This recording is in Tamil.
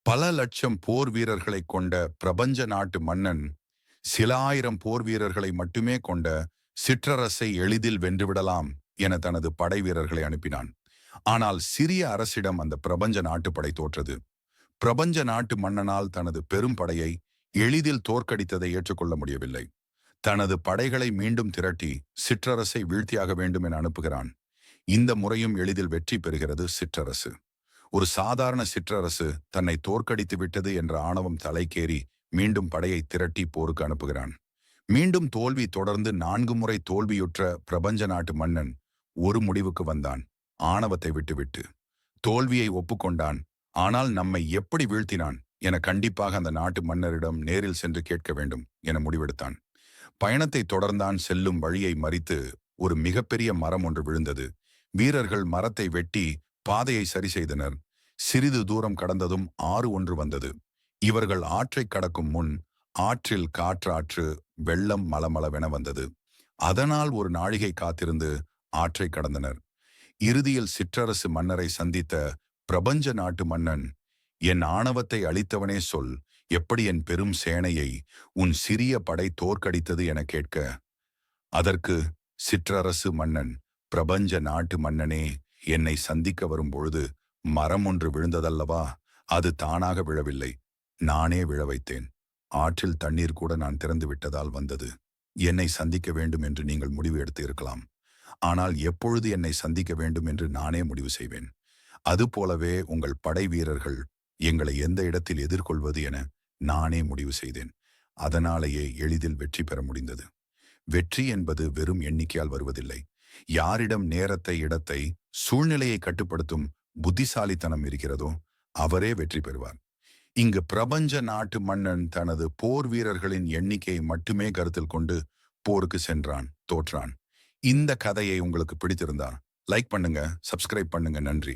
பல லட்சம் போர் வீரர்களை கொண்ட பிரபஞ்ச நாட்டு மன்னன் சில ஆயிரம் போர் வீரர்களை மட்டுமே கொண்ட சிற்றரசை எளிதில் வென்றுவிடலாம் என தனது படை வீரர்களை அனுப்பினான். ஆனால் சிறிய அரசிடம் அந்த பிரபஞ்ச நாட்டு படை தோற்றது. பிரபஞ்ச நாட்டு மன்னனால் தனது பெரும் படையை எளிதில் தோற்கடித்ததை ஏற்றுக்கொள்ள முடியவில்லை. தனது படைகளை மீண்டும் திரட்டி சிற்றரசை வீழ்த்தியாக வேண்டும் என அனுப்புகிறான். இந்த முறையும் எளிதில் வெற்றி பெறுகிறது சிற்றரசு. ஒரு சாதாரண சிற்றரசு தன்னை தோற்கடித்து விட்டது என்ற ஆணவம் தலைக்கேறி மீண்டும் படையை திரட்டி போருக்கு அனுப்புகிறான். மீண்டும் தோல்வி தொடர்ந்து 4 முறை தோல்வியுற்ற பிரபஞ்ச நாட்டு மன்னன் ஒரு முடிவுக்கு வந்தான். ஆணவத்தை விட்டுவிட்டு தோல்வியை ஒப்புக்கொண்டான். ஆனால் நம்மை எப்படி வீழ்த்தினான் என கண்டிப்பாக அந்த நாட்டு மன்னரிடம் நேரில் சென்று கேட்க வேண்டும் என முடிவெடுத்தான். பயணத்தை தொடர்ந்தான். செல்லும் வழியை மறித்து ஒரு மிகப்பெரிய மரம் ஒன்று விழுந்தது. வீரர்கள் மரத்தை வெட்டி பாதையை சரி செய்தனர். சிறிது தூரம் கடந்ததும் ஆறு ஒன்று வந்தது. இவர்கள் ஆற்றை கடக்கும் முன் ஆற்றில் காற்றாற்று வெள்ளம் மலமளவென வந்தது. அதனால் ஒரு நாழிகை காத்திருந்து ஆற்றை கடந்தனர். இறுதியில் சிற்றரசு மன்னரை சந்தித்த பிரபஞ்ச நாட்டு மன்னன், என் ஆணவத்தை அளித்தவனே சொல், எப்படி என் பெரும் சேனையை உன் சிறிய படை தோற்கடித்தது என கேட்க, அதற்கு சிற்றரசு மன்னன், பிரபஞ்ச நாட்டு மன்னனே, என்னை சந்திக்க வரும் பொழுது மரம் ஒன்று விழுந்ததல்லவா, அது தானாக விழவில்லை, நானே விழ வைத்தேன். ஆற்றில் தண்ணீர் கூட நான் திறந்து விட்டதால் வந்தது. என்னை சந்திக்க வேண்டும் என்று நீங்கள் முடிவு எடுத்து இருக்கலாம். ஆனால் எப்பொழுது என்னை சந்திக்க வேண்டும் என்று நானே முடிவு செய்வேன். அதுபோலவே உங்கள் படை வீரர்கள் எங்களை எந்த இடத்தில் எதிர்கொள்வது என நானே முடிவு செய்தேன். அதனாலேயே எளிதில் வெற்றி பெற முடிந்தது. வெற்றி என்பது வெறும் எண்ணிக்கையால் வருவதில்லை. யாரிடம் நேரத்தை, இடத்தை, சூழ்நிலையை கட்டுப்படுத்தும் புத்திசாலித்தனம் இருக்கிறதோ அவரே வெற்றி பெறுவார். இங்கு பிரபஞ்ச நாட்டு மன்னன் தனது போர் வீரர்களின் எண்ணிக்கையை மட்டுமே கருத்தில் கொண்டு போருக்கு சென்றான், தோற்றான். இந்த கதையை உங்களுக்கு பிடித்திருந்தா லைக் பண்ணுங்க, சப்ஸ்கிரைப் பண்ணுங்க. நன்றி.